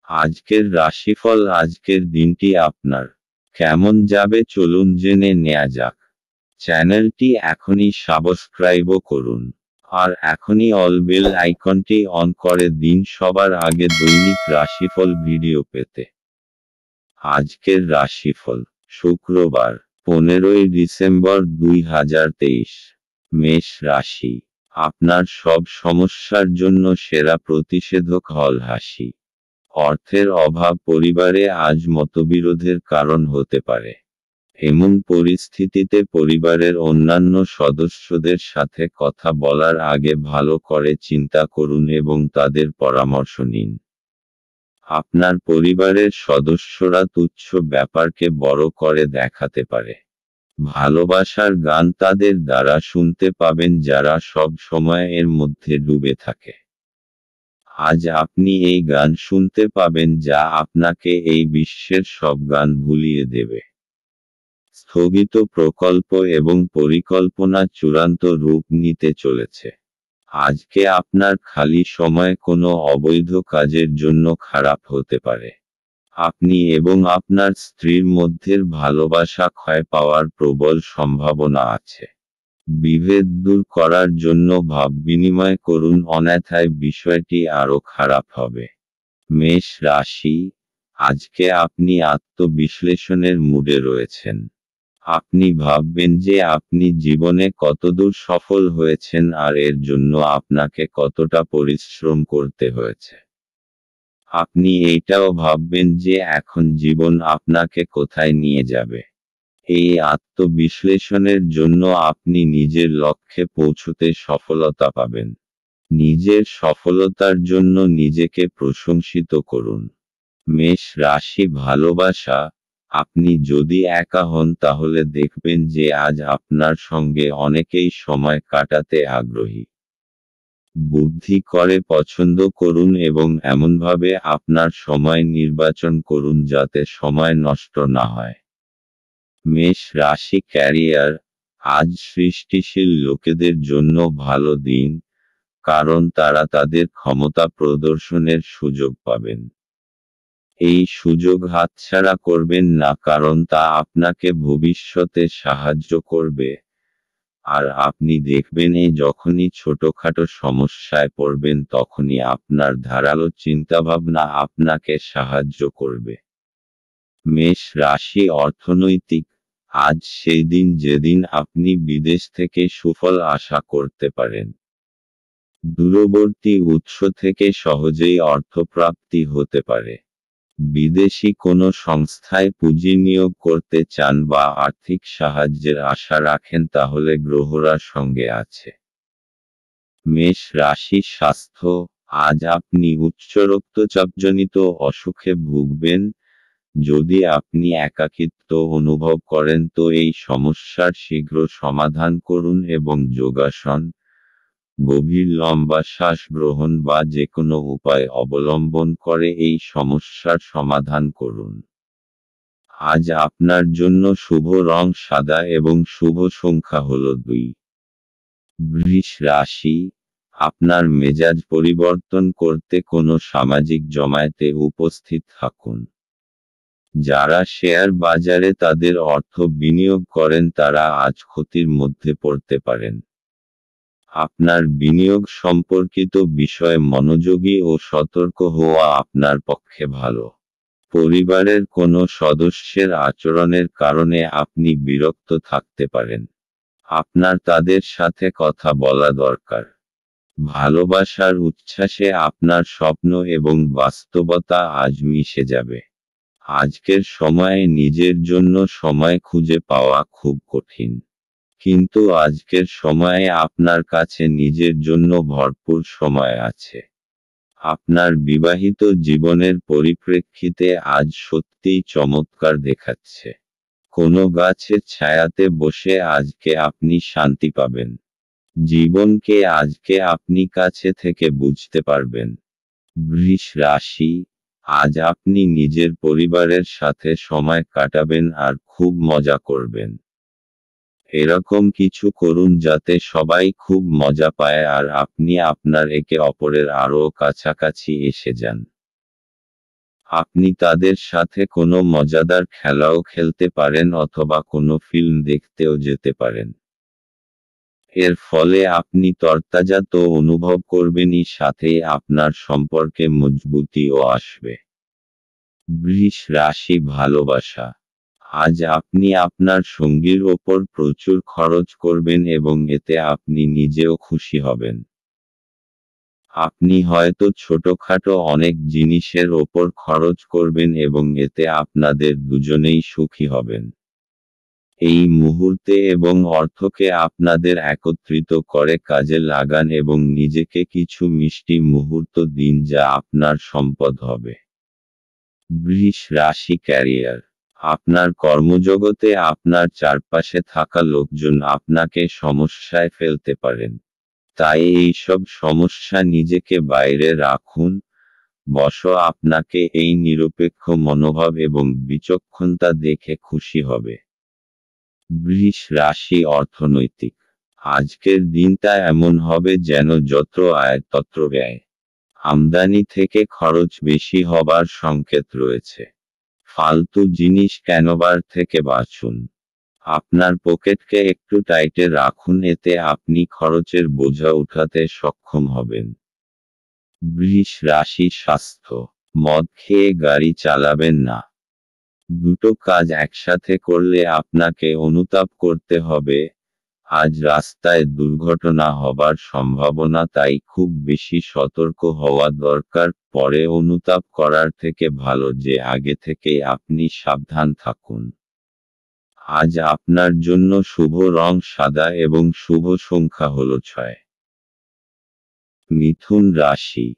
আজকের রাশিফল। আজকের দিনটি আপনার কেমন যাবে চলুন জেনে নেওয়া যাক। চ্যানেলটি এখনই সাবস্ক্রাইবও করুন আর এখনই অল বেল আইকনটি অন করে দিন সবার আগে দৈনিক রাশিফল ভিডিও পেতে। আজকের রাশিফল শুক্রবার 15ই ডিসেম্বর 2023। মেষ রাশি। আপনার সব সমস্যার জন্য সেরা প্রতিষেধক হল হাসি। অর্থের অভাব পরিবারে আজ মতবিরোধের কারণ হতে পারে। এমন পরিস্থিতিতে পরিবারের অন্যান্য সদস্যদের সাথে কথা বলার আগে ভালো করে চিন্তা করুন এবং তাদের পরামর্শ নিন। আপনার পরিবারের সদস্যরা তুচ্ছ ব্যাপারকে বড় করে দেখাতে পারে। ভালোবাসার গান তাদের দ্বারা শুনতে পাবেন যারা সব সময় এর মধ্যে ডুবে থাকে। আজ আপনি এই গান শুনতে পাবেন যা আপনাকে এই বিশ্বের সব গান ভুলিয়ে দেবে। স্থগিত প্রকল্প এবং পরিকল্পনা চূড়ান্ত রূপ নিতে চলেছে। আজকে আপনার খালি সময় কোনো অবৈধ কাজের জন্য খারাপ হতে পারে। আপনি এবং আপনার স্ত্রীর মধ্যের ভালোবাসা ক্ষয় পাওয়ার প্রবল সম্ভাবনা আছে। বিভেদ দূর করার জন্য ভাব বিনিময় করুন, অন্যথায় বিষয়টি আরও খারাপ হবে। মেষ রাশি। আজকে আপনি আত্মবিশ্লেষণের মুডে রয়েছেন। আপনি ভাববেন যে আপনি জীবনে কতদূর সফল হয়েছেন আর এর জন্য আপনাকে কতটা পরিশ্রম করতে হয়েছে। আপনি এইটাও ভাববেন যে এখন জীবন আপনাকে কোথায় নিয়ে যাবে। এই আত্মবিশ্লেষণের জন্য আপনি নিজের লক্ষ্যে পৌঁছতে সফলতা পাবেন। নিজের সফলতার জন্য নিজেকে প্রশংসিত করুন। মেষ রাশি। ভালোবাসা। আপনি যদি একা হন তাহলে দেখবেন যে আজ আপনার সঙ্গে অনেকেই সময় কাটাতে আগ্রহী। বুদ্ধি করে পছন্দ করুন এবং এমনভাবে আপনার সময় নির্বাচন করুন যাতে সময় নষ্ট না হয়। মেষ রাশি। ক্যারিয়ার। আজ সৃষ্টিশীল লোকেদের জন্য ভালো দিন, কারণ তারা তাদের ক্ষমতা প্রদর্শনের সুযোগ পাবেন। এই সুযোগ হাতছাড়া করবেন না, কারণ তা আপনাকে ভবিষ্যতে সাহায্য করবে। আর আপনি দেখবেন যখনই ছোটখাটো সমস্যায় পড়বেন তখনই আপনার ধারালো চিন্তাভাবনা আপনাকে সাহায্য করবে। মেষ রাশি। অর্থনৈতিক। আজ সেই দিন যেদিন আপনি বিদেশ থেকে সুফল আশা করতে পারেন। দূরবর্তী উৎস থেকে সহজেই অর্থপ্রাপ্তি হতে পারে। বিদেশি কোনো সংস্থায় পুঁজি নিয়োগ করতে চান বা আর্থিক সাহায্যের আশা রাখেন তাহলে গ্রহরা সঙ্গে আছে। মেষ রাশি। স্বাস্থ্য। আজ আপনি উচ্চ রক্তচাপজনিত অসুখে ভুগবেন। যদি আপনি একাকিত্ব অনুভব করেন তো এই সমস্যার শীঘ্র সমাধান করুন এবং যোগাসন, গভীর লম্বা শ্বাস গ্রহণ বা যে কোনো উপায় অবলম্বন করে এই সমস্যার সমাধান করুন। আজ আপনার জন্য শুভ রং সাদা এবং শুভ সংখ্যা হল 2। বৃষ রাশি। আপনার মেজাজ পরিবর্তন করতে কোনো সামাজিক জমায়েতে উপস্থিত থাকুন। যারা শেয়ার বাজারে তাদের অর্থ বিনিয়োগ করেন তারা আজ ক্ষতির মধ্যে পড়তে পারেন। আপনার বিনিয়োগ সম্পর্কিত বিষয়ে মনোযোগী ও সতর্ক হওয়া আপনার পক্ষে ভালো। পরিবারের কোনো সদস্যের আচরণের কারণে আপনি বিরক্ত থাকতে পারেন। আপনার তাদের সাথে কথা বলা দরকার। ভালোবাসার উচ্ছ্বাসে আপনার স্বপ্ন এবং বাস্তবতা আজ মিশে যাবে। আজকের সময়ে নিজের জন্য সময় খুঁজে পাওয়া খুব কঠিন, কিন্তু আজকের সময়ে আপনার কাছে নিজের জন্য ভরপুর সময় আছে। আপনার বিবাহিত জীবনের পরিপ্রেক্ষিতে আজ সত্যিই চমৎকার দেখাচ্ছে। কোনো গাছের ছায়াতে বসে আজকে আপনি শান্তি পাবেন। জীবনকে আজকে আপনি কাছে থেকে বুঝতে পারবেন। বৃষ রাশি। আজ আপনি নিজের পরিবারের সাথে সময় কাটাবেন আর খুব মজা করবেন। এরকম কিছু করুন যাতে সবাই খুব মজা পায় আর আপনি আপনার একে অপরের আরও কাছাকাছি এসে যান। আপনি তাদের সাথে কোনো মজাদার খেলাও খেলতে পারেন অথবা কোনো ফিল্ম দেখতেও যেতে পারেন। এর ফলে আপনি তরতাজা তো অনুভব করবেনই, সাথে আপনার সম্পর্কে মজবুতিও আসবে। বৃষ রাশি ভালোবাসা। আজ আপনি আপনার সঙ্গীর ওপর প্রচুর খরচ করবেন এবং এতে আপনি নিজেও খুশি হবেন। আপনি হয়তো ছোটখাটো অনেক জিনিসের ওপর খরচ করবেন এবং এতে আপনাদের দুজনেই সুখী হবেন। এই মুহূর্তে এবং অর্থকে আপনাদের একত্রিত করে কাজে লাগান এবং নিজেকে কিছু মিষ্টি মুহূর্ত দিন যা আপনার সম্পদ হবে। বৃষ রাশি ক্যারিয়ার। আপনার কর্মজগতে আপনার চারপাশে থাকা লোকজন আপনাকে সমস্যায় ফেলতে পারেন। তাই এইসব সমস্যা নিজেকে বাইরে রাখুন। আপনাকে এই নিরপেক্ষ মনোভাব এবং বিচক্ষণতা দেখে খুশি হবে। বৃষ রাশি অর্থনৈতিক। আজকের দিনটা এমন হবে যেন যত আয় তত ব্যয়। আমদানি থেকে খরচ বেশি হবার সংকেত রয়েছে। ফালতু জিনিস কেনবার থেকে বাঁচুন। আপনার পকেটকে একটু টাইটে রাখুন, এতে আপনি খরচের বোঝা উঠাতে সক্ষম হবেন। বৃষ রাশি স্বাস্থ্য। মদ খেয়ে গাড়ি চালাবেন না। দুটো কাজ একসাথে করলে আপনাকে অনুতাপ করতে হবে। আজ রাস্তায় দুর্ঘটনা হবার সম্ভাবনা, তাই খুব বেশি সতর্ক হওয়া দরকার। পরে অনুতাপ করার থেকে ভালো যে আগে থেকেই আপনি সাবধান থাকুন। আজ আপনার জন্য শুভ রং সাদা এবং শুভ সংখ্যা হলো 6। মিথুন রাশি।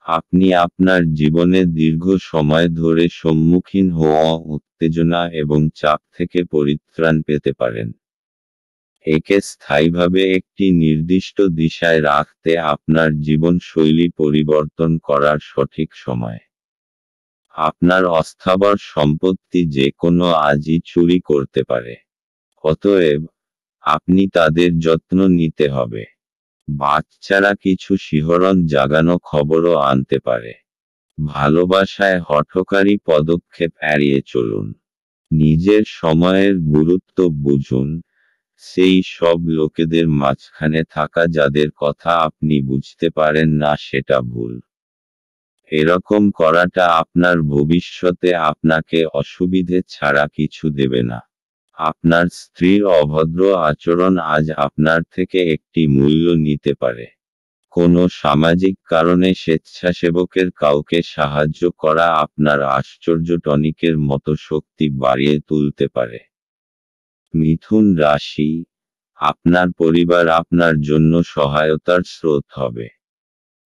আপনি আপনার জীবনে দীর্ঘ সময় ধরে সম্মুখীন হওয়া উত্তেজনা এবং চাপ থেকে পরিত্রাণ পেতে পারেন। একে স্থায়ীভাবে একটি নির্দিষ্ট দিশায় রাখতে আপনার জীবনশৈলী পরিবর্তন করার সঠিক সময়। আপনার অস্থাবর সম্পত্তি যে কোনো আজই চুরি করতে পারে। অতএব আপনি তাদের যত্ন নিতে হবে। বাচ্চারা কিছু শিহরণ জাগানো খবরও আনতে পারে। ভালোবাসায় হঠকারী পদক্ষেপ এড়িয়ে চলুন। নিজের সময়ের গুরুত্ব বুঝুন। সেই সব লোকেদের মাঝখানে থাকা যাদের কথা আপনি বুঝতে পারেন না সেটা ভুল। এরকম করাটা আপনার ভবিষ্যতে আপনাকে অসুবিধে ছাড়া কিছু দেবে না। আপনার স্ত্রীর অভদ্র আচরণ আজ আপনার থেকে একটি মূল্য নিতে পারে। কোনো সামাজিক কারণে স্বেচ্ছাসেবকের কাউকে সাহায্য করা আপনার আশ্চর্য টনিকের মতো শক্তি বাড়িয়ে তুলতে পারে। মিথুন রাশি। আপনার পরিবার আপনার জন্য সহায়তার স্রোত হবে।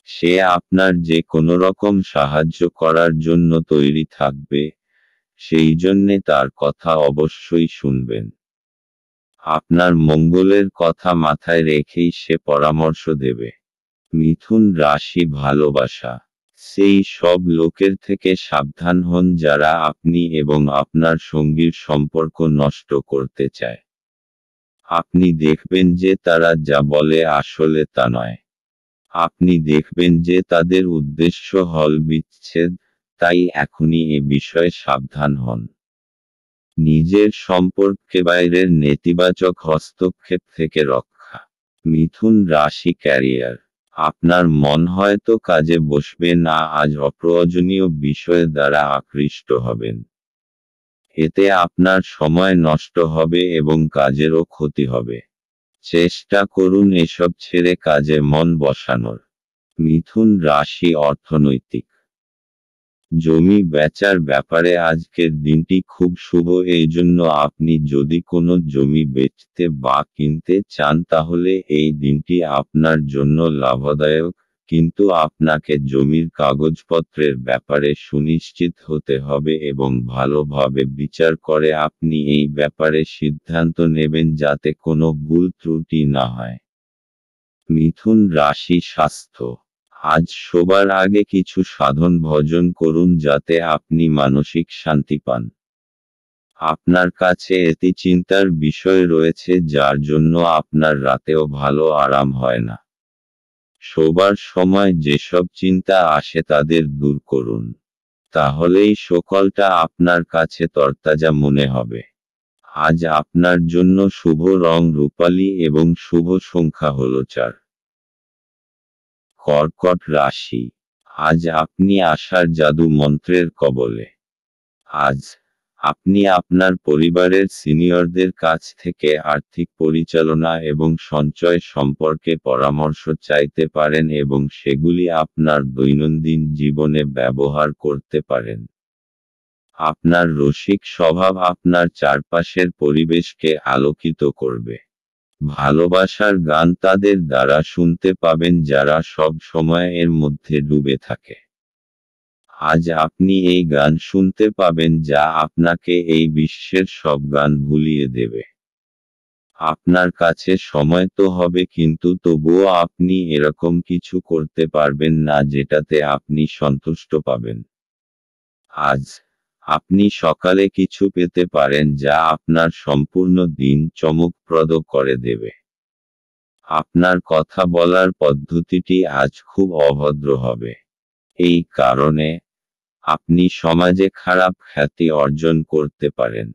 সে আপনার যে কোনো রকম সাহায্য করার জন্য তৈরি থাকবে, সেই জন্যে তার কথা অবশ্যই শুনবেন। আপনার মঙ্গলের কথা মাথায় রেখেই সে পরামর্শ দেবে। মিথুন রাশি ভালোবাসা। সেই সব লোকের থেকে সাবধান হন যারা আপনি এবং আপনার সঙ্গীর সম্পর্ক নষ্ট করতে চায়। আপনি দেখবেন যে তারা যা বলে আসলে তা নয়। আপনি দেখবেন যে তাদের উদ্দেশ্য হল বিচ্ছেদ, তাই এখনই এ বিষয়ে সাবধান হন। নিজের সম্পর্কে বাইরের নেতিবাচক হস্তক্ষেপ থেকে রক্ষা। মিথুন রাশি ক্যারিয়ার। আপনার মন হয়তো কাজে বসবে না, আজ অপ্রয়োজনীয় বিষয় দ্বারা আকৃষ্ট হবেন। এতে আপনার সময় নষ্ট হবে এবং কাজেরও ক্ষতি হবে। চেষ্টা করুন এসব ছেড়ে কাজে মন বসানোর। মিথুন রাশি অর্থনৈতিক। জমি বেচার ব্যাপারে আজকের দিনটি খুব শুভ, এই জন্য আপনি যদি কোনো জমি বেচতে বা কিনতে চান তাহলে এই দিনটি আপনার জন্য লাভদায়ক। কিন্তু আপনাকে জমির কাগজপত্রের ব্যাপারে সুনিশ্চিত হতে হবে এবং ভালোভাবে বিচার করে আপনি এই ব্যাপারে সিদ্ধান্ত নেবেন যাতে কোনো ভুল ত্রুটি না হয়। মিথুন রাশি স্বাস্থ্য। আজ শোবার আগে কিছু সাধন ভজন করুন যাতে আপনি মানসিক শান্তি পান। আপনার কাছে এটি চিন্তার বিষয় রয়েছে যার জন্য আপনার রাতেও ভালো আরাম হয় না। শোবার সময় যেসব চিন্তা আসে তাদের দূর করুন। তাহলেই সকালটা আপনার কাছে তরতাজা মনে হবে। আজ আপনার জন্য শুভ রং রূপালী এবং শুভ সংখ্যা হল 4। কর্কট রাশি, আজ আপনি আশার জাদু মন্ত্রের কবলে। আজ আপনি আপনার পরিবারের সিনিয়রদের কাছ থেকে আর্থিক পরিচালনা এবং সঞ্চয় সম্পর্কে পরামর্শ চাইতে পারেন এবং সেগুলি আপনার দৈনন্দিন জীবনে ব্যবহার করতে পারেন। আপনার রসিক স্বভাব আপনার চারপাশের পরিবেশকে আলোকিত করবে। ভালোবাসার গান তাদের দ্বারা শুনতে পাবেন যারা সব সময় এর মধ্যে ডুবে থাকে। আজ আপনি এই গান শুনতে পাবেন যা আপনাকে এই বিশ্বের সব গান ভুলিয়ে দেবে। আপনার কাছে সময় তো হবে কিন্তু তবুও আপনি এরকম কিছু করতে পারবেন না যেটাতে আপনি সন্তুষ্ট পাবেন। আজ আপনি সকালে কিছু পেতে পারেন যা আপনার সম্পূর্ণ দিন চমকপ্রদ করে দেবে। আপনার কথা বলার পদ্ধতিটি আজ খুব অভদ্র হবে। এই কারণে আপনি সমাজে খারাপ খ্যাতি অর্জন করতে পারেন।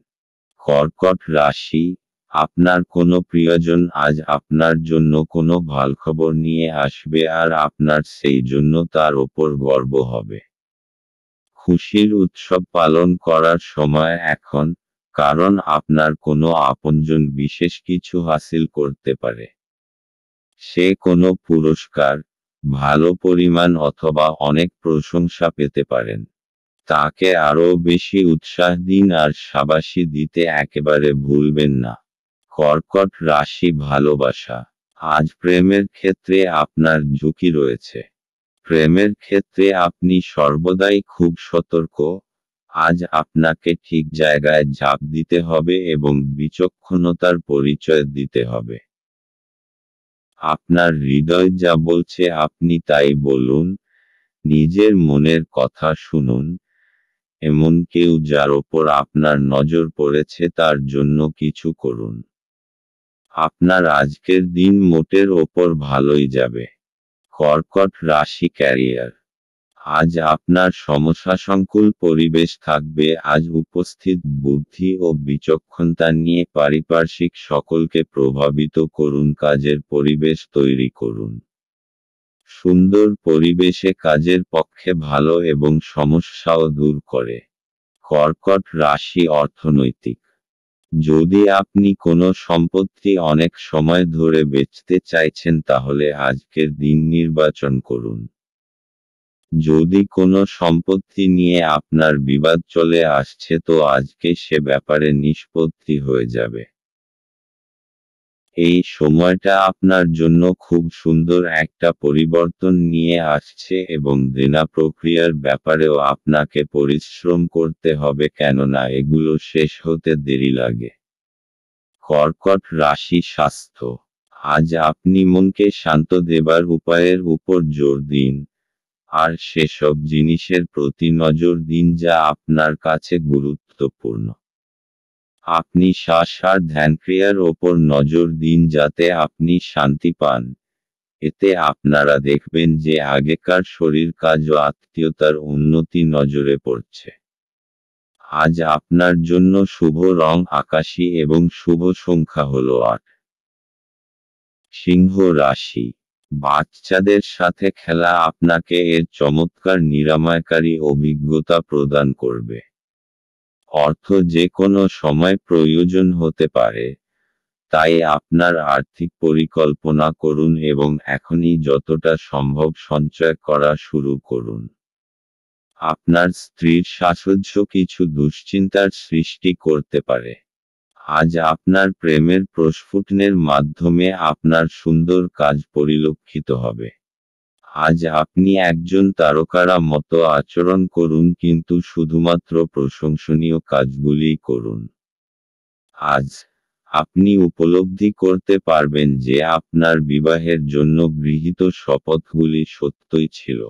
কর্কট রাশি, আপনার কোনো প্রিয়জন আজ আপনার জন্য কোনো ভালখবর নিয়ে আসবে আর আপনার সেই জন্য তার ওপর গর্ব হবে। খুশির উৎসব পালন করার সময় এখন, কারণ আপনার কোনো আপনজন বিশেষ কিছু হাসিল করতে পারে। সে কোনো পুরস্কার, ভালো পরিমাণ অথবা অনেক প্রশংসা পেতে পারেন। তাকে আরও বেশি উৎসাহ দিন আর শাবাশি দিতে একেবারে ভুলবেন না। কর্কট রাশি ভালোবাসা, আজ প্রেমের ক্ষেত্রে আপনার ঝুঁকি রয়েছে। প্রেমের ক্ষেত্রে আপনি সর্বদাই খুব সতর্ক। আজ আপনাকে ঠিক জায়গায় ঝাঁপ দিতে হবে এবং বিচক্ষণতার পরিচয় দিতে হবে। আপনার হৃদয় যা বলছে আপনি তাই বলুন, নিজের মনের কথা শুনুন। এমন কেউ যার ওপর আপনার নজর পড়েছে তার জন্য কিছু করুন। আপনার আজকের দিন মোটের ওপর ভালোই যাবে। কর্কট রাশি ক্যারিয়ার, আজ আপনার সমস্যাসংকুল পরিবেশ থাকবে। আজ উপস্থিত বুদ্ধি ও বিচক্ষণতা নিয়ে পারিপার্শ্বিক সকলকে প্রভাবিত করুন, কাজের পরিবেশ তৈরি করুন। সুন্দর পরিবেশে কাজের পক্ষে ভালো এবং সমস্যাও দূর করে। কর্কট রাশি অর্থনৈতিক, যদি আপনি কোনো সম্পত্তি অনেক সময় ধরে বেচতে চাইছেন তাহলে আজকের দিন নির্বাচন করুন। যদি কোনো সম্পত্তি নিয়ে আপনার বিবাদ চলে আসছে তো আজকে সে ব্যাপারে নিষ্পত্তি হয়ে যাবে। এই সময়টা আপনার জন্য খুব সুন্দর একটা পরিবর্তন নিয়ে আসছে এবং দেনা প্রক্রিয়ার ব্যাপারেও আপনাকে পরিশ্রম করতে হবে, কেননা এগুলো শেষ হতে দেরি লাগে। কর্কট রাশি স্বাস্থ্য, আজ আপনি মনকে শান্ত দেবার উপায়ের উপর জোর দিন, আর সেসব জিনিসের প্রতি নজর দিন যা আপনার কাছে গুরুত্বপূর্ণ। আপনি শ্বাস আর ধ্যানক্রিয়ার ওপর নজর দিন যাতে আপনি শান্তি পান। এতে আপনারা দেখবেন যে আগেকার শরীর কাজ ও আত্মীয়তার উন্নতি নজরে পড়ছে। আজ আপনার জন্য শুভ রং আকাশী এবং শুভ সংখ্যা হল 8। সিংহ রাশি, বাচ্চাদের সাথে খেলা আপনাকে এর চমৎকার নিরাময়কারী অভিজ্ঞতা প্রদান করবে। অর্থ যে কোনো সময় প্রয়োজন হতে পারে, তাই আপনার আর্থিক পরিকল্পনা করুন এবং এখনই যতটা সম্ভব সঞ্চয় করা শুরু করুন। আপনার স্ত্রীর সাহচর্য কিছু দুশ্চিন্তার সৃষ্টি করতে পারে। আজ আপনার প্রেমের প্রস্ফুটনের মাধ্যমে আপনার সুন্দর কাজ পরিলক্ষিত হবে। আজ আপনি একজন তারকারা মতো আচরণ করুন কিন্তু শুধুমাত্র প্রশংসনীয় কাজগুলিই করুন। আজ আপনি উপলব্ধি করতে পারবেন যে আপনার বিবাহের জন্য গৃহীত শপথগুলি সত্যই ছিল।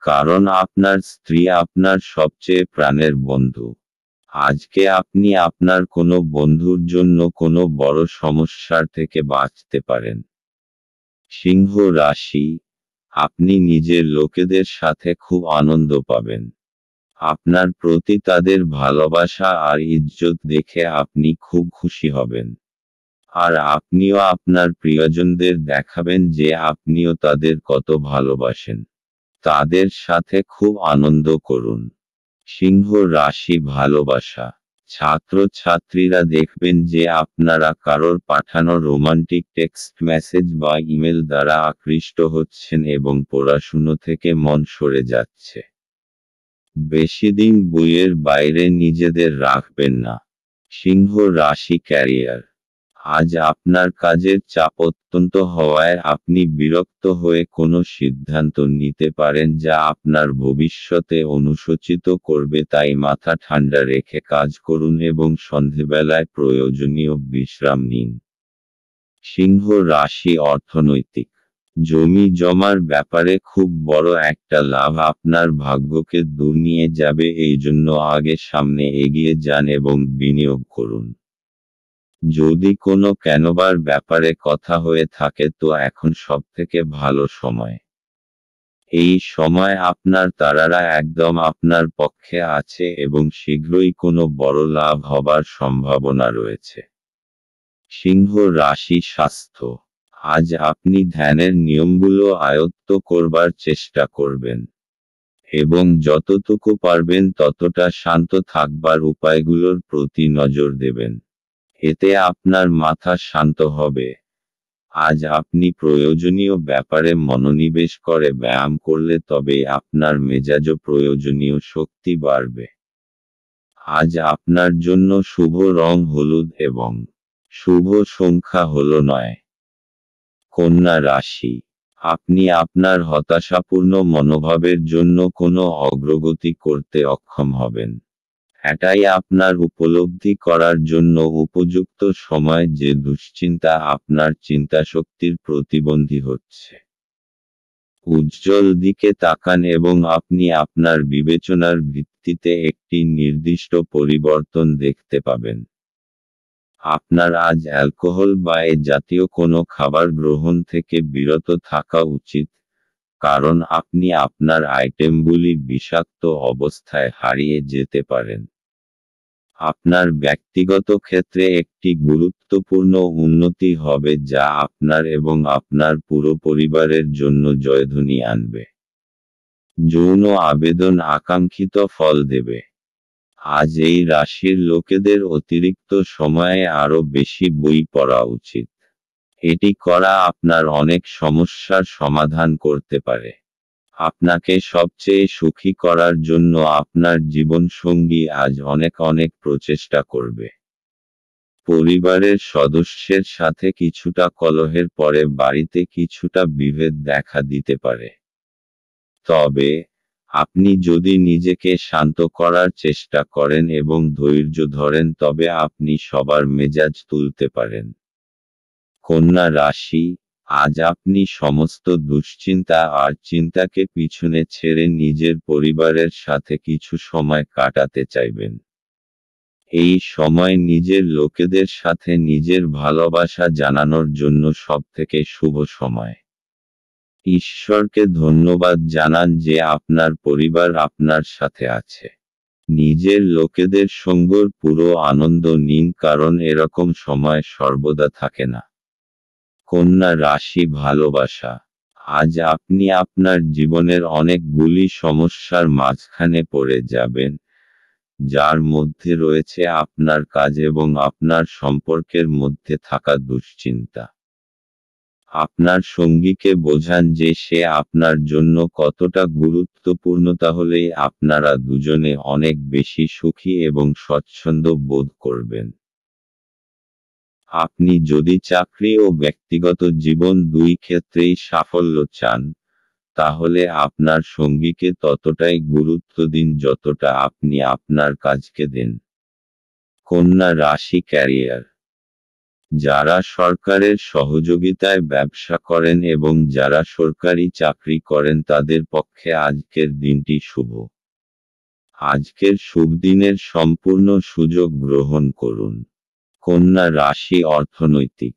কারণ আপনার স্ত্রী আপনার সবচেয়ে প্রাণের বন্ধু। আজকে আপনি আপনার কোনো বন্ধুর জন্য কোনো বড় সমস্যার থেকে বাঁচতে পারেন। সিংহ রাশি, আপনি নিজের লোকেদের সাথে খুব আনন্দ পাবেন। আপনার প্রতি তাদের ভালোবাসা আর ইজ্জত দেখে আপনি খুব খুশি হবেন। আর আপনিও আপনার প্রিয়জনদের দেখাবেন যে আপনিও তাদের কত ভালোবাসেন। তাদের সাথে খুব আনন্দ করুন। সিংহ রাশি ভালোবাসা। ছাত্রছাত্রীরা দেখবেন যে আপনারা কারোর পাঠানো রোমান্টিক টেক্সট মেসেজ বা ইমেল দ্বারা আকৃষ্ট হচ্ছেন এবং পড়াশুনো থেকে মন সরে যাচ্ছে। বেশিদিন বইয়ের বাইরে নিজেদের রাখবেন না। সিংহ রাশি ক্যারিয়ার। আজ আপনার কাজের চাপ অত্যন্ত হওয়ায় আপনি বিরক্ত হয়ে কোনো সিদ্ধান্ত নিতে পারেন যা আপনার ভবিষ্যতে অনুশোচিত করবে, তাই মাথা ঠান্ডা রেখে কাজ করুন এবং সন্ধেবেলায় প্রয়োজনীয় বিশ্রাম নিন। সিংহ রাশি অর্থনৈতিক। জমি জমার ব্যাপারে খুব বড় একটা লাভ আপনার ভাগ্যকে দূর নিয়ে যাবে, এই জন্য আগে সামনে এগিয়ে যান এবং বিনিয়োগ করুন। যদি কোনো কেনবার ব্যাপারে কথা হয়ে থাকে তো এখন সবথেকে ভালো সময়। এই সময় আপনার তারারা একদম আপনার পক্ষে আছে এবং শীঘ্রই কোনো বড় লাভ হবার সম্ভাবনা রয়েছে। সিংহ রাশি স্বাস্থ্য। আজ আপনি ধ্যানের নিয়মগুলো আয়ত্ত করবার চেষ্টা করবেন এবং যতটুকু পারবেন ততটা শান্ত থাকবার উপায়গুলোর প্রতি নজর দেবেন। এতে আপনার মাথা শান্ত হবে। আজ আপনি প্রয়োজনীয় ব্যাপারে মনোনিবেশ করে ব্যায়াম করলে তবেই আপনার মেজাজও প্রয়োজনীয় শক্তি বাড়বে। আজ আপনার জন্য শুভ রং হলুদ এবং শুভ সংখ্যা হল 9। কন্যা রাশি। আপনি আপনার হতাশাপূর্ণ মনোভাবের জন্য কোনো অগ্রগতি করতে অক্ষম হবেন। এটাই আপনার উপলব্ধি করার জন্য উপযুক্ত সময় যে দুশ্চিন্তা আপনার চিন্তাশক্তির প্রতিবন্ধী হচ্ছে। উজ্জ্বল দিকে তাকান এবং আপনি আপনার বিবেচনার ভিত্তিতে একটি নির্দিষ্ট পরিবর্তন দেখতে পাবেন। আপনার আজ অ্যালকোহল বা এ জাতীয় কোনো খাবার গ্রহণ থেকে বিরত থাকা উচিত, কারণ আপনি আপনার আইটেমগুলি বিষাক্ত অবস্থায় হারিয়ে যেতে পারেন। আপনার ব্যক্তিগত ক্ষেত্রে একটি গুরুত্বপূর্ণ উন্নতি হবে যা আপনার এবং আপনার পুরো পরিবারের জন্য জয়ধ্বনি আনবে। যৌন আবেদন আকাঙ্ক্ষিত ফল দেবে। আজ এই রাশির লোকেদের অতিরিক্ত সময়ে আরও বেশি বই পড়া উচিত। এটি করা আপনার অনেক সমস্যার সমাধান করতে পারে। আপনাকে সবচেয়ে সুখী করার জন্য আপনার জীবনসঙ্গী আজ অনেক অনেক প্রচেষ্টা করবে। পরিবারের সদস্যের সাথে কিছুটা কলহের পরে বাড়িতে কিছুটা বিভেদ দেখা দিতে পারে। তবে আপনি যদি নিজেকে শান্ত করার চেষ্টা করেন এবং ধৈর্য ধরেন তবে আপনি সবার মেজাজ তুলতে পারেন। কন্যা রাশি। আজ আপনি সমস্ত দুশ্চিন্তা আর চিন্তাকে পিছনে ছেড়ে নিজের পরিবারের সাথে কিছু সময় কাটাতে চাইবেন। এই সময় নিজের লোকেদের সাথে নিজের ভালোবাসা জানানোর জন্য সবথেকে শুভ সময়। ঈশ্বরকে ধন্যবাদ জানান যে আপনার পরিবার আপনার সাথে আছে। নিজের লোকেদের সঙ্গের পুরো আনন্দ নিন, কারণ এরকম সময় সর্বদা থাকে না। কন্যা রাশি ভালোবাসা। আজ আপনি আপনার জীবনের অনেকগুলি সমস্যার মাঝখানে পড়ে যাবেন, যার মধ্যে রয়েছে আপনার কাজ এবং আপনার সম্পর্কের মধ্যে থাকা দুশ্চিন্তা। আপনার সঙ্গীকে বোঝান যে সে আপনার জন্য কতটা গুরুত্বপূর্ণ, তাহলেই আপনারা দুজনে অনেক বেশি সুখী এবং স্বচ্ছন্দ বোধ করবেন। আপনি যদি চাকরি ও ব্যক্তিগত জীবন দুই ক্ষেত্রেই সাফল্য চান, তাহলে আপনার সঙ্গীকে ততটাই গুরুত্ব দিন যতটা আপনি আপনার কাজকে দেন। কন্যা রাশি ক্যারিয়ার। যারা সরকারের সহযোগিতায় ব্যবসা করেন এবং যারা সরকারি চাকরি করেন তাদের পক্ষে আজকের দিনটি শুভ। আজকের শুভ দিনের সম্পূর্ণ সুযোগ গ্রহণ করুন। কন্যা রাশি অর্থনৈতিক।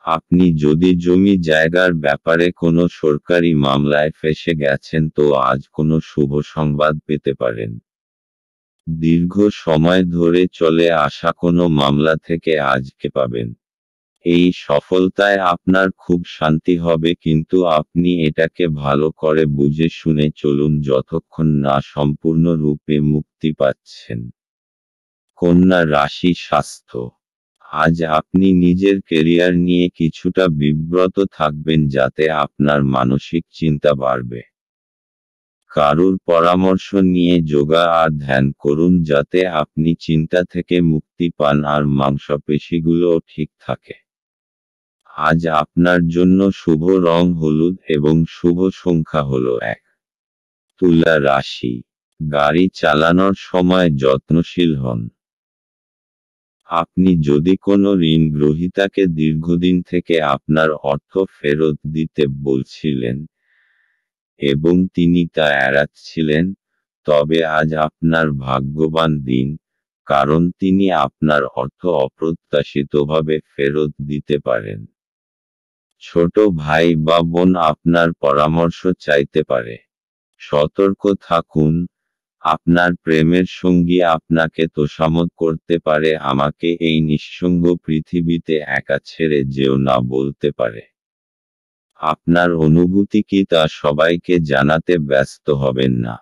আপনি যদি জমি জায়গার ব্যাপারে কোনো সরকারি মামলায় ফেঁসে গেছেন তো আজ কোনো শুভ সংবাদ পেতে পারেন। দীর্ঘ সময় ধরে চলে আসা কোনো মামলা থেকে আজকে পাবেন। এই সফলতায় আপনার খুব শান্তি হবে, কিন্তু আপনি এটাকে ভালো করে বুঝে শুনে চলুন যতক্ষণ না সম্পূর্ণরূপে মুক্তি পাচ্ছেন। কন্যা রাশি স্বাস্থ্য। আজ আপনি নিজের কেরিয়ার নিয়ে কিছুটা বিব্রত থাকবেন, যাতে আপনার মানসিক চিন্তা বাড়বে। কারুর পরামর্শ নিয়ে যোগা আর ধ্যান করুন, যাতে আপনি চিন্তা থেকে মুক্তি পান আর মাংসপেশিগুলোও ঠিক থাকে। আজ আপনার জন্য শুভ রং হলুদ এবং শুভ সংখ্যা হলো 1। তুলা রাশি। গাড়ি চালানোর সময় যত্নশীল হন। আপনি যদি কোনো ঋণ গ্রহীতাকে দীর্ঘদিন থেকে আপনার অর্থ ফেরত দিতে বলছিলেন এবং তিনি তা এড়াচ্ছিলেন, তবে আজ আপনার ভাগ্যবান দিন, কারণ তিনি আপনার অর্থ অপ্রত্যাশিতভাবে ফেরত দিতে পারেন। ছোট ভাই বা বোন আপনার পরামর্শ চাইতে পারে। সতর্ক থাকুন, আপনার প্রেমের সঙ্গী আপনাকে তোষামোদ করতে পারে, আমাকে এই নিঃসঙ্গ পৃথিবীতে একা ছেড়ে যেও না বলতে পারে। আপনার অনুভূতি কি তা সবাইকে জানাতে ব্যস্ত হবেন না।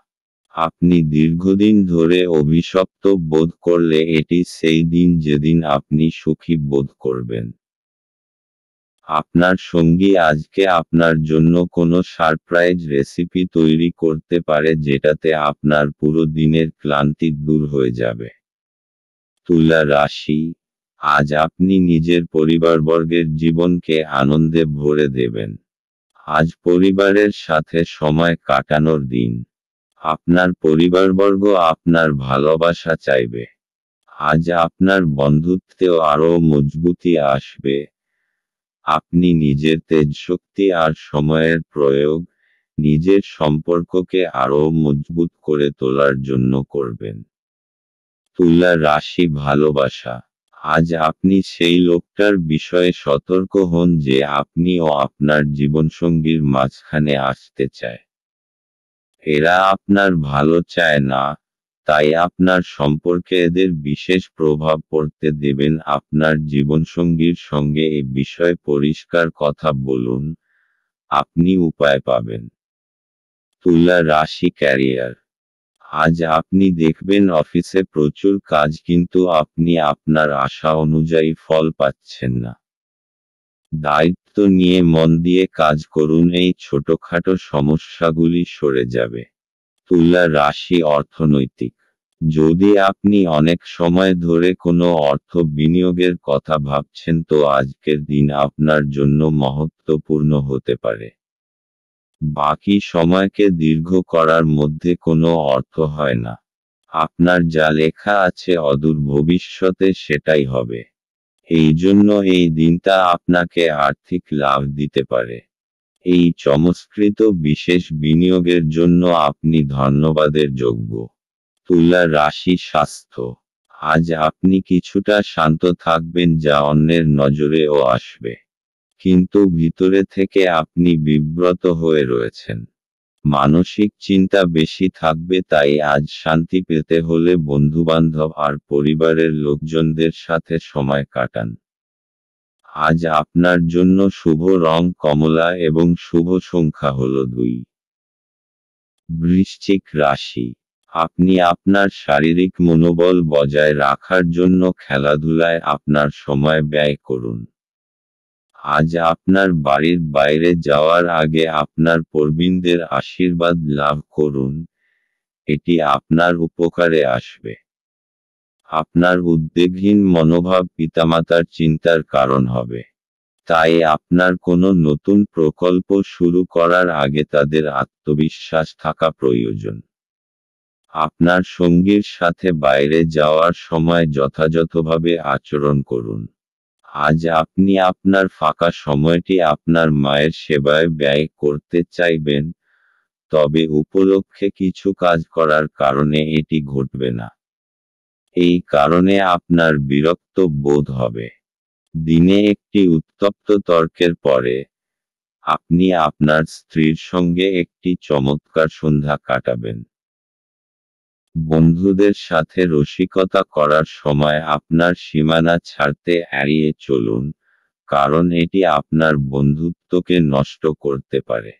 আপনি দীর্ঘদিন ধরে অভিশপ্ত বোধ করলে এটি সেই দিন যেদিন আপনি সুখী বোধ করবেন। আপনার সঙ্গী আজকে আপনার জন্য কোনো সারপ্রাইজ রেসিপি তৈরি করতে পারে, যেটাতে আপনার পুরো দিনের ক্লান্তি দূর হয়ে যাবে। তুলা রাশি। আজ আপনি নিজের পরিবারবর্গের জীবনকে আনন্দে ভরে দেবেন। আজ পরিবারের সাথে সময় কাটানোর দিন। আপনার পরিবারবর্গ আপনার ভালোবাসা চাইবে। আজ আপনার বন্ধুত্বেও আরও মজবুতি আসবে। আপনি নিজের তেজশক্তি আর সময়ের প্রয়োগ নিজের সম্পর্ককে আরও মজবুত করে তোলার জন্য করবেন। তুলা রাশি ভালোবাসা। আজ আপনি সেই লোকটার বিষয়ে সতর্ক হন যে আপনি ও আপনার জীবনসঙ্গীর মাঝখানে আসতে চায়। এরা আপনার ভালো চায় না, তাই আপনার সম্পর্কে এদের বিশেষ প্রভাব পড়তে দেবেন। আপনার জীবনসঙ্গীর সঙ্গে এ বিষয়ে পরিষ্কার কথা বলুন, আপনি উপায় পাবেন। তুলা রাশি ক্যারিয়ার। আজ আপনি দেখবেন অফিসে প্রচুর কাজ, কিন্তু আপনি আপনার আশা অনুযায়ী ফল পাচ্ছেন না। দায়িত্ব নিয়ে মন দিয়ে কাজ করুন, এই ছোটখাটো সমস্যাগুলি সরে যাবে। তুলা রাশি অর্থনৈতিক। যদি আপনি অনেক সময় ধরে কোনো অর্থ বিনিয়োগের কথা ভাবছেন, তো আজকের দিন আপনার জন্য মহত্বপূর্ণ হতে পারে। বাকি সময়কে দীর্ঘ করার মধ্যে কোনো অর্থ হয় না। আপনার যা লেখা আছে অদূর ভবিষ্যতে সেটাই হবে। এই জন্য এই দিনটা আপনাকে আর্থিক লাভ দিতে পারে। এই চমৎকৃত বিশেষ বিনিয়োগের জন্য আপনি ধন্যবাদের যোগ্য। তুলা রাশি স্বাস্থ্য। আজ আপনি কিছুটা শান্ত থাকবেন, যা অন্যের নজরেও আসবে। কিন্তু ভিতরে থেকে আপনি বিব্রত হয়ে রয়েছেন। মানসিক চিন্তা বেশি থাকবে, তাই আজ শান্তি পেতে হলে বন্ধুবান্ধব আর পরিবারের লোকজনদের সাথে সময় কাটান। আজ আপনার জন্য শুভ রং কমলা এবং শুভ সংখ্যা হলো 2। বৃশ্চিক রাশি। আপনি আপনার শারীরিক মনোবল বজায় রাখার জন্য খেলাধুলায় আপনার সময় ব্যয় করুন। আজ আপনার বাড়ির বাইরে যাওয়ার আগে আপনার প্রবীণদের আশীর্বাদ লাভ করুন, এটি আপনার উপকারে আসবে। আপনার উদ্বেগহীন মনোভাব পিতামাতার চিন্তার কারণ হবে। তাই আপনার কোনো নতুন প্রকল্প শুরু করার আগে তাদের আত্মবিশ্বাস থাকা প্রয়োজন। আপনার সঙ্গীর সাথে বাইরে যাওয়ার সময় যথাযথভাবে আচরণ করুন। আজ আপনি আপনার ফাঁকা সময়টি আপনার মায়ের সেবায় ব্যয় করতে চাইবেন, তবে উপলক্ষে কিছু কাজ করার কারণে এটি ঘটবে না। এই কারণে আপনার বিরক্ত বোধ হবে। দিনে একটি উত্তপ্ত তর্কের পরে আপনি আপনার স্ত্রীর সঙ্গে একটি চমৎকার সন্ধ্যা কাটাবেন। বন্ধুদের সাথে রসিকতা করার সময় আপনার সীমানা ছাড়তে এড়িয়ে চলুন, কারণ এটি আপনার বন্ধুত্বকে নষ্ট করতে পারে।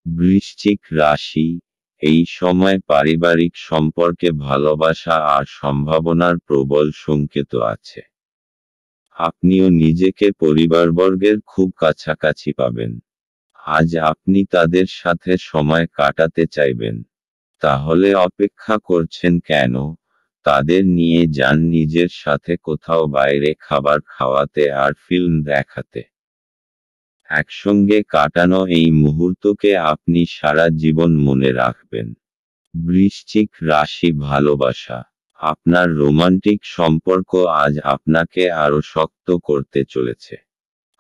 বৃশ্চিক রাশি, এই সময় পারিবারিক সম্পর্কে ভালোবাসা আর সম্ভাবনার প্রবল সংকেত আছে। আপনিও নিজেকে পরিবারবর্গের খুব কাছাকাছি পাবেন। আজ আপনি তাদের সাথে সময় কাটাতে চাইবেন। তাহলে অপেক্ষা করছেন কেন? তাদের নিয়ে যান নিজের সাথে কোথাও বাইরে খাবার খাওয়াতে আর ফিল্ম দেখাতে। একসঙ্গে কাটানো এই মুহূর্তকে আপনি সারা জীবন মনে রাখবেন। বৃশ্চিক রাশি, ভালোবাসা। আপনার রোমান্টিক সম্পর্ক আজ আপনাকে আরো শক্ত করতে চলেছে।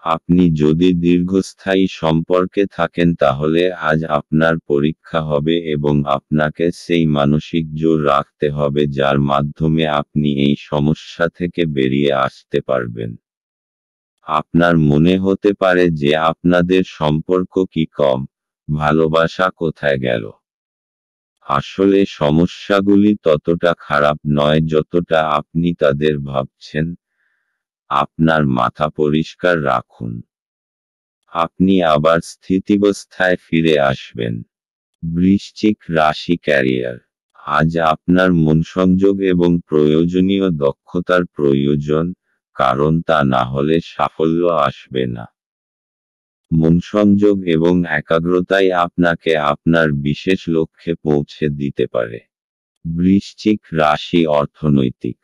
আপনি যদি দীর্ঘস্থায়ী সম্পর্কে থাকেন তাহলে আজ আপনার পরীক্ষা হবে এবং আপনাকে সেই মানসিক জোর রাখতে হবে যার মাধ্যমে আপনি এই সমস্যা থেকে বেরিয়ে আসতে পারবেন। আপনার মনে হতে পারে যে আপনাদের সম্পর্ক কি কম, ভালোবাসা কোথায় গেল। আসলে সমস্যাগুলি ততটা খারাপ নয় যতটা আপনি তাদের ভাবছেন। আপনার মাথা পরিষ্কার রাখুন। আপনি আবার স্থিতিবস্থায় ফিরে আসবেন। বৃশ্চিক রাশি, ক্যারিয়ার। আজ আপনার মনসংযোগ এবং প্রয়োজনীয় দক্ষতার প্রয়োজন, কারণ তা না হলে সাফল্য আসবে না। মনসংযোগ এবং একাগ্রতাই আপনাকে আপনার বিশেষ লক্ষ্যে পৌঁছে দিতে পারে। বৃশ্চিক রাশি, অর্থনৈতিক।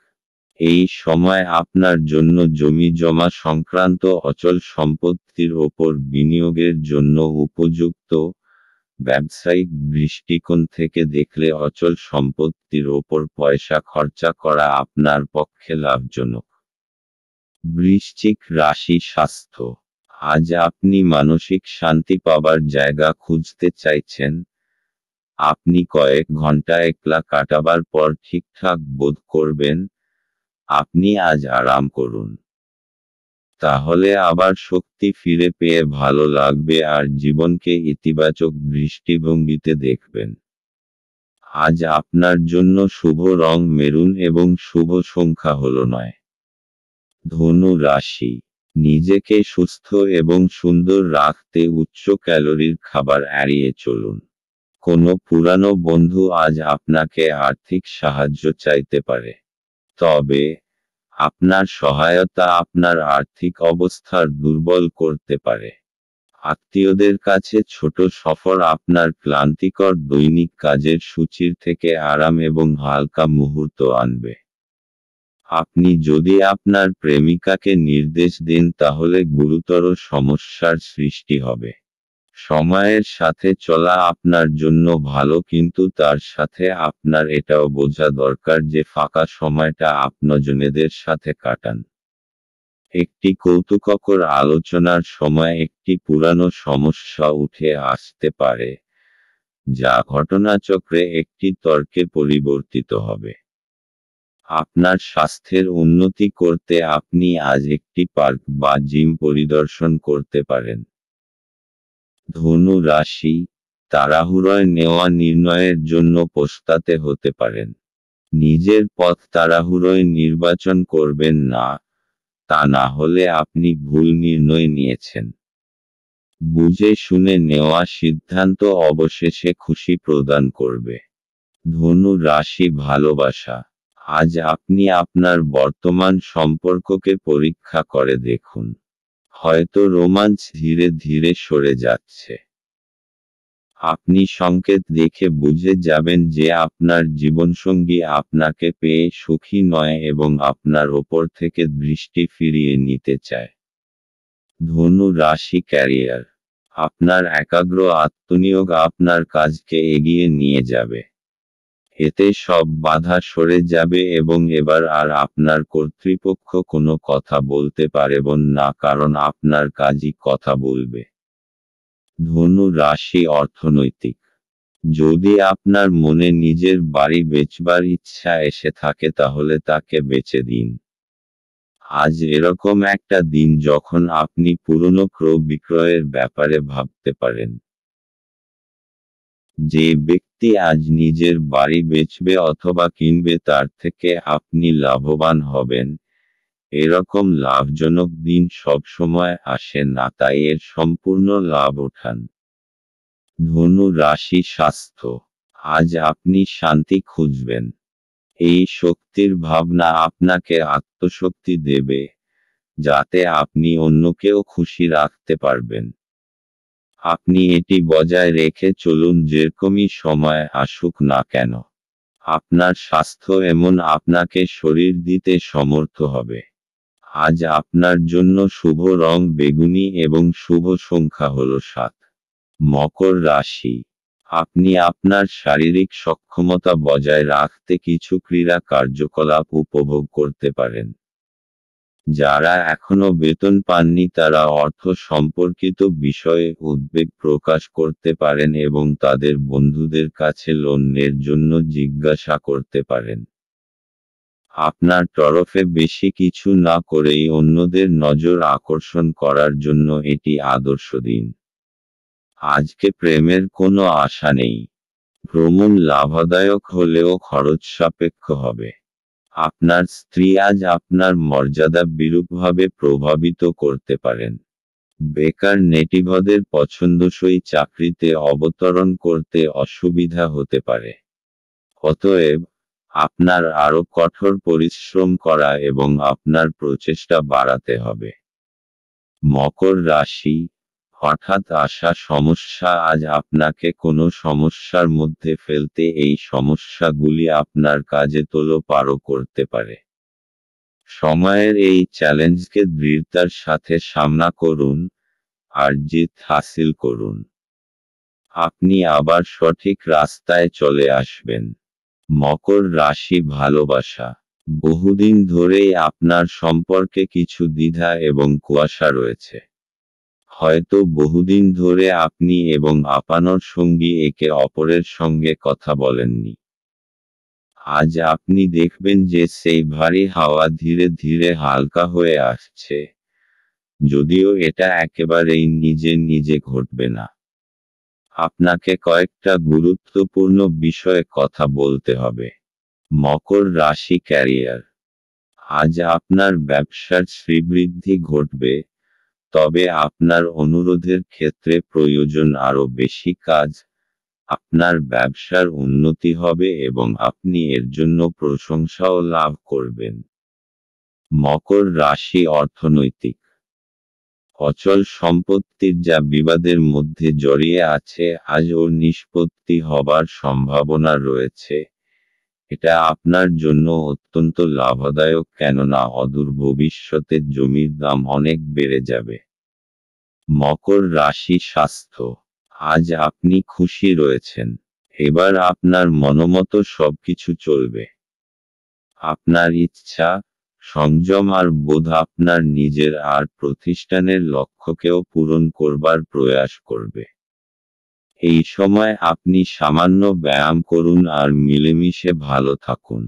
এই সময় আপনার জন্য জমি জমা সংক্রান্ত অচল সম্পত্তির ওপর বিনিয়োগের জন্য উপযুক্ত। ব্যবসায়িক দৃষ্টিকোণ থেকে দেখলে অচল সম্পত্তির ওপর পয়সা খরচা করা আপনার পক্ষে লাভজনক। বৃশ্চিক রাশি, স্বাস্থ্য। আজ আপনি মানসিক শান্তি পাবার জায়গা খুঁজতে চাইছেন। আপনি কয়েক ঘন্টা একলা কাটাবার পর ঠিকঠাক বোধ করবেন। আপনি আজ আরাম করুন। তাহলে আবার শক্তি ফিরে পেয়ে ভালো লাগবে আর জীবনকে ইতিবাচক দৃষ্টিভঙ্গিতে দেখবেন। আজ আপনার জন্য শুভ রং মেরুন এবং শুভ সংখ্যা হল 9। ধনু রাশি, নিজেকে সুস্থ এবং সুন্দর রাখতে উচ্চ ক্যালোরির খাবার এড়িয়ে চলুন। কোনো পুরানো বন্ধু আজ আপনাকে আর্থিক সাহায্য চাইতে পারে। তবে আপনার সহায়তা আপনার আর্থিক অবস্থার দুর্বল করতে পারে। আত্মীয়দের কাছে ছোট সফর আপনার ক্লান্তিকর দৈনিক কাজের সূচির থেকে আরাম এবং হালকা মুহূর্ত আনবে। আপনি যদি আপনার প্রেমিকাকে নির্দেশ দেন তাহলে গুরুতর সমস্যার সৃষ্টি হবে। সময়ের সাথে চলা আপনার জন্য ভালো, কিন্তু তার সাথে আপনার এটাও বোঝা দরকার যে ফাঁকা সময়টা আপনজনেদের সাথে কাটান। একটি কৌতুককর আলোচনার সময় একটি পুরানো সমস্যা উঠে আসতে পারে, যা ঘটনাচক্রে একটি তর্কে পরিবর্তিত হবে। আপনার স্বাস্থ্যের উন্নতি করতে আপনি আজ একটি পার্ক বা জিম পরিদর্শন করতে পারেন। ধনু রাশি, তাড়াহুড়োয় নেওয়া নির্ণয়ের জন্য পস্তাতে হতে পারেন। নিজের পথ তাড়াহুড়োয় নির্বাচন করবেন না, তা না হলে আপনি ভুল নির্ণয় নিয়েছেন। বুঝে শুনে নেওয়া সিদ্ধান্ত অবশেষে খুশি প্রদান করবে। ধনু রাশি, ভালোবাসা। আজ আপনি আপনার বর্তমান সম্পর্ককে পরীক্ষা করে দেখুন। হয়তো রোমাঞ্চ ধীরে ধীরে সরে যাচ্ছে। আপনি সংকেত দেখে বুঝে যাবেন যে আপনার জীবনসঙ্গী আপনাকে পেয়ে সুখী নয় এবং আপনার ওপর থেকে দৃষ্টি ফিরিয়ে নিতে চায়। ধনু রাশি, ক্যারিয়ার। আপনার একাগ্র আত্মনিয়োগ আপনার কাজকে এগিয়ে নিয়ে যাবে। এতে সব বাধা সরে যাবে এবং এবার আর আপনার কর্তৃপক্ষ কোনো কথা বলতে পারবেন না, কারণ আপনার কাজই কথা বলবে। ধনু রাশি, অর্থনৈতিক। যদি আপনার মনে নিজের বাড়ি বেচবার ইচ্ছা এসে থাকে তাহলে তাকে বেচে দিন। আজ এরকম একটা দিন যখন আপনি পুরনো ক্রয় বিক্রয়ের ব্যাপারে ভাবতে পারেন। যে ব্যক্তি ব্যক্তি আজ নিজের বাড়ি বেচবে অথবা কিনবে তার থেকে আপনি লাভবান হবেন। এরকম লাভজনক দিন সবসময় আসে না, তাই এর সম্পূর্ণ লাভ ওঠান। ধনু রাশি স্বাস্থ্য। আজ আপনি শান্তি খুঁজবেন। এই শক্তির ভাবনা আপনাকে আত্মশক্তি দেবে, যাতে আপনি অন্যকেও খুশি রাখতে পারবেন। আপনি এটি বজায় রেখে চলুন যেরকমই সময় আসুক না কেন। আপনার স্বাস্থ্য এমন আপনাকে শরীর দিতে সমর্থ হবে। আজ আপনার জন্য শুভ রং বেগুনি এবং শুভ সংখ্যা হল 7। মকর রাশি। আপনি আপনার শারীরিক সক্ষমতা বজায় রাখতে কিছু ক্রীড়া কার্যকলাপ উপভোগ করতে পারেন। যারা এখনো বেতন পাননি তারা অর্থ সম্পর্কিত বিষয়ে উদ্বেগ প্রকাশ করতে পারেন এবং তাদের বন্ধুদের কাছে লোনের জন্য জিজ্ঞাসা করতে পারেন। আপনার তরফে বেশি কিছু না করেই অন্যদের নজর আকর্ষণ করার জন্য এটি আদর্শ দিন। আজকে প্রেমের কোনো আশা নেই। ভ্রমণ লাভদায়ক হলেও খরচ সাপেক্ষ হবে। আপনার স্ত্রী আজ আপনার মর্যাদা বিরূপভাবে প্রভাবিত করতে পারেন। বেকার নেটিভদের পছন্দসই চাকরিতে অবতরণ করতে অসুবিধা হতে পারে। অতএব, আপনার আরও কঠোর পরিশ্রম করা এবং আপনার প্রচেষ্টা বাড়াতে হবে। মকর রাশি। হঠাৎ আসা সমস্যা আজ আপনাকে কোনো সমস্যার মধ্যে ফেলতে এই সমস্যাগুলি আপনার কাজে তোলপাড় করতে পারে। সময়ের এই চ্যালেঞ্জকে দৃঢ়তার সাথে সামনা করুন, আর জিত হাসিল করুন। আপনি আবার সঠিক রাস্তায় চলে আসবেন। মকর রাশি ভালোবাসা। বহুদিন ধরেই আপনার সম্পর্কে কিছু দ্বিধা এবং কুয়াশা রয়েছে। হয়তো বহুদিন ধরে আপনি এবং আপনার সঙ্গী একে অপরের সঙ্গে কথা বলেননি। আজ আপনি দেখবেন যে সেই ভারী হাওয়া ধীরে ধীরে হালকা হয়ে আসছে, যদিও এটা একেবারেই নিজে নিজে ঘটবে না। আপনাকে কয়েকটা গুরুত্বপূর্ণ বিষয়ে কথা বলতে হবে। মকর রাশি ক্যারিয়ার। আজ আপনার ব্যবসার শ্রীবৃদ্ধি ঘটবে, তবে আপনার অনুরোধের ক্ষেত্রে প্রয়োজন আরও বেশি কাজ। আপনার ব্যবসার উন্নতি হবে এবং আপনি এর জন্য প্রশংসাও লাভ করবেন। মকর রাশি অর্থনৈতিক। অচল সম্পত্তির যা বিবাদের মধ্যে জড়িয়ে আছে আজ ওর নিষ্পত্তি হবার সম্ভাবনা রয়েছে। এটা আপনার জন্য অত্যন্ত লাভদায়ক, কেননা অদূর ভবিষ্যতে জমির দাম অনেক বেড়ে যাবে। মকর রাশি স্বাস্থ্য। আজ আপনি খুশি রয়েছেন। এবার আপনার মনোমতো সবকিছু চলবে। আপনার ইচ্ছা, সংযম আর বোধ আপনার নিজের আর প্রতিষ্ঠানের লক্ষ্যকেও পূরণ করবার প্রয়াস করবে। এই সময় আপনি সামান্য ব্যায়াম করুন আর মিলেমিশে ভালো থাকুন।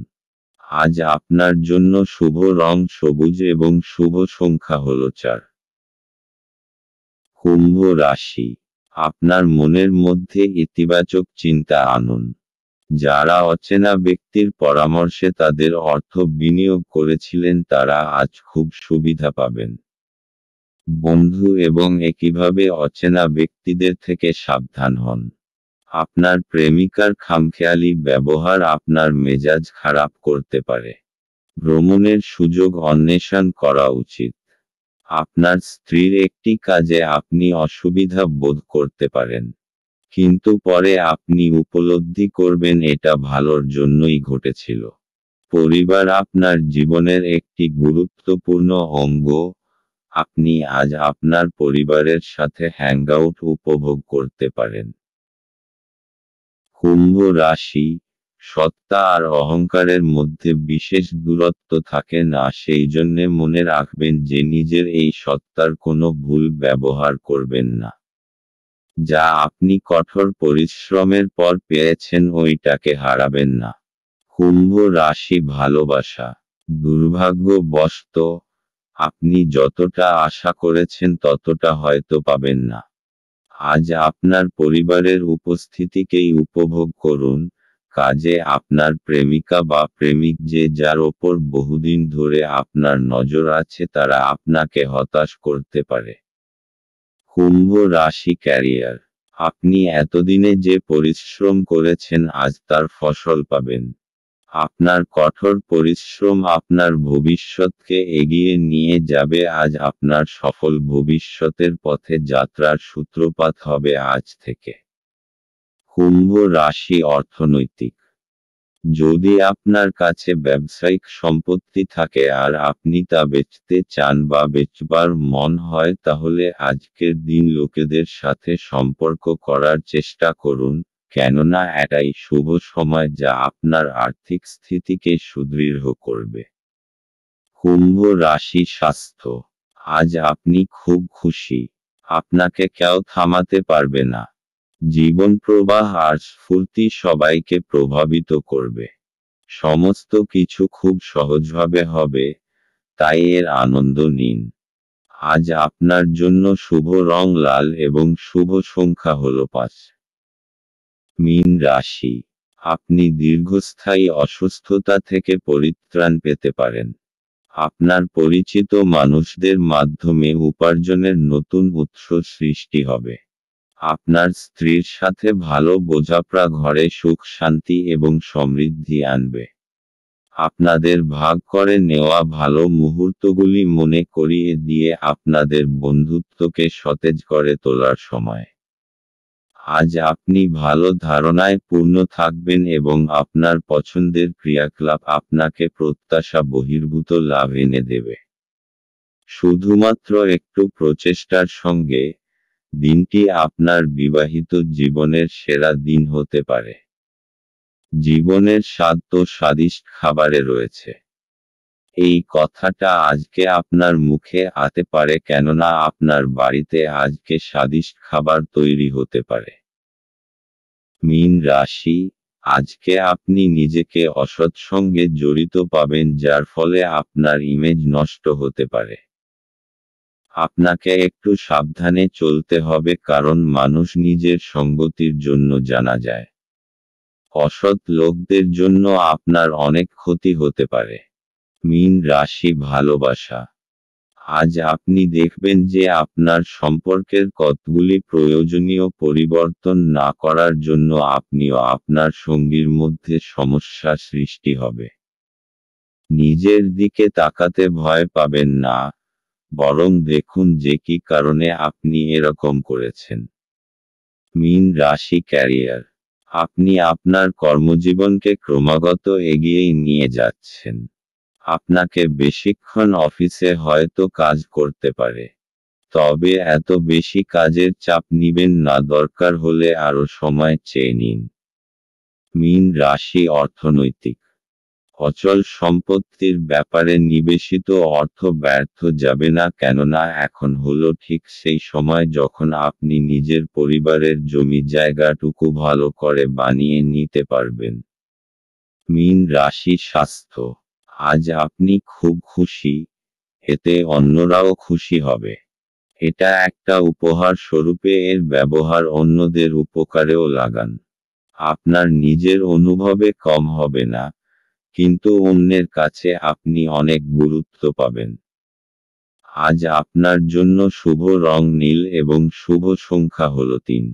আজ আপনার জন্য শুভ রং সবুজ এবং শুভ সংখ্যা হল 4। কুম্ভ রাশি। আপনার মনের মধ্যে ইতিবাচক চিন্তা আনুন। যারা অচেনা ব্যক্তির পরামর্শে তাদের অর্থ বিনিয়োগ করেছিলেন তারা আজ খুব সুবিধা পাবেন। বন্ধু এবং একইভাবে অচেনা ব্যক্তিদের থেকে সাবধান হন। আপনার প্রেমিকার খামখেয়ালি ব্যবহার আপনার মেজাজ খারাপ করতে পারে। ভ্রমণের সুযোগ অন্বেষণ করা উচিত। আপনার স্ত্রীর একটি কাজে আপনি অসুবিধা বোধ করতে পারেন, কিন্তু পরে আপনি উপলব্ধি করবেন এটা ভালোর জন্যই ঘটেছিল। পরিবার আপনার জীবনের একটি গুরুত্বপূর্ণ অঙ্গ। আপনি আজ আপনার পরিবারের সাথে হ্যাংআউট উপভোগ করতে পারেন। কুম্ভ রাশি। সত্তা আর অহংকারের মধ্যে বিশেষ দূরত্ব থাকে না, সেই জন্যে মনে রাখবেন যে নিজের এই সত্তার কোনো ভুল ব্যবহার করবেন না। যা আপনি কঠোর পরিশ্রমের পর পেয়েছেন ওইটাকে হারাবেন না। কুম্ভ রাশি ভালোবাসা। দুর্ভাগ্যবশত, আপনি যতটা আশা করেছেন ততটা হয়তো পাবেন না। আজ আপনার পরিবারের উপস্থিতিকেই উপভোগ করুন। কাজে আপনার প্রেমিকা বা প্রেমিক যে যার ওপর বহুদিন ধরে আপনার নজর আছে তারা আপনাকে হতাশ করতে পারে। কুম্ভ রাশি ক্যারিয়ার। আপনি এতদিনে যে পরিশ্রম করেছেন আজ তার ফসল পাবেন। আপনার কঠোর পরিশ্রম আপনার ভবিষ্যৎকে এগিয়ে নিয়ে যাবে। আজ আপনার সফল ভবিষ্যতের পথে যাত্রার সূত্রপাত হবে আজ থেকে। কুম্ভ রাশি অর্থনৈতিক। যদি আপনার কাছে ব্যবসায়িক সম্পত্তি থাকে আর আপনি তা বেচতে চান বা বেচবার মন হয় তাহলে আজকের দিন লোকেদের সাথে সম্পর্ক করার চেষ্টা করুন, কেননা এটাই শুভ সময় যা আপনার আর্থিক স্থিতিকে সুদৃঢ় করবে। কুম্ভ রাশি স্বাস্থ্য। আজ আপনি খুব খুশি। আপনাকে কেউ থামাতে পারবে না। জীবন প্রবাহ আর স্ফূর্তি সবাইকে প্রভাবিত করবে। সমস্ত কিছু খুব সহজভাবে হবে, তাই এর আনন্দ নিন। আজ আপনার জন্য শুভ রং লাল এবং শুভ সংখ্যা হল 5। মীন রাশি। আপনি দীর্ঘস্থায়ী অসুস্থতা থেকে পরিত্রাণ পেতে পারেন। আপনার পরিচিত মানুষদের মাধ্যমে উপার্জনের নতুন উৎস সৃষ্টি হবে। আপনার স্ত্রীর সাথে ভালো বোঝাপড়া ঘরে সুখ শান্তি এবং সমৃদ্ধি আনবে। আপনাদের ভাগ করে নেওয়া ভালো মুহূর্তগুলি মনে করিয়ে দিয়ে আপনাদের বন্ধুত্বকে সতেজ করে তোলার সময়। আজ আপনি ভালো ধারণায় পূর্ণ থাকবেন এবং আপনার পছন্দের ক্রিয়াকলাপ আপনাকে প্রত্যাশা বহির্ভূত লাভ এনে দেবে। শুধুমাত্র একটু প্রচেষ্টার সঙ্গে দিনটি আপনার বিবাহিত জীবনের সেরা দিন হতে পারে। জীবনের স্বাদ তো স্বাদিষ্ট খাবারে রয়েছে। এই কথাটা আজকে আপনার মুখে আসতে পারে কেননা আপনার বাড়িতে আজকে স্বাদিষ্ট খাবার তৈরি হতে পারে। মীন রাশি। আজকে আপনি নিজেকে অসৎ সঙ্গে জড়িত পাবেন যার ফলে আপনার ইমেজ নষ্ট হতে পারে। আপনাকে একটু সাবধানে চলতে হবে কারণ মানুষ নিজের সঙ্গতির জন্য জানা যায়। অসৎ লোকদের জন্য আপনার অনেক ক্ষতি হতে পারে। মীন রাশি ভালোবাসা। আজ আপনি দেখবেন যে আপনার সম্পর্কের কতগুলি প্রয়োজনীয় পরিবর্তন না করার জন্য আপনিও আপনার সঙ্গীর মধ্যে সমস্যা সৃষ্টি হবে। নিজের দিকে তাকাতে ভয় পাবেন না, বরং দেখুন যে কি কারণে আপনি এরকম করেছেন। মীন রাশি ক্যারিয়ার। আপনি আপনার কর্মজীবনকে ক্রমাগত এগিয়ে নিয়ে যাচ্ছেন। আপনাকে বেশিক্ষণ অফিসে হয়তো কাজ করতে পারে, তবে এত বেশি কাজের চাপ নিবেন না, দরকার হলে আরও সময় চেয়ে নিন। মীন রাশি অর্থনৈতিক। অচল সম্পত্তির ব্যাপারে নিবেশিত অর্থ ব্যর্থ যাবে না কেননা এখন হলো ঠিক সেই সময় যখন আপনি নিজের পরিবারের জমি জায়গাটুকু ভালো করে বানিয়ে নিতে পারবেন। মীন রাশি স্বাস্থ্য। আজ আপনি খুব খুশি, এতে অন্যরাও খুশি হবে। এটা একটা উপহার স্বরূপে এর ব্যবহার অন্যদের উপকারেও লাগান। আপনার নিজের অনুভবে কম হবে না, কিন্তু অন্যের কাছে আপনি অনেক গুরুত্ব পাবেন। আজ আপনার জন্য শুভ রং নীল এবং শুভ সংখ্যা হল 3।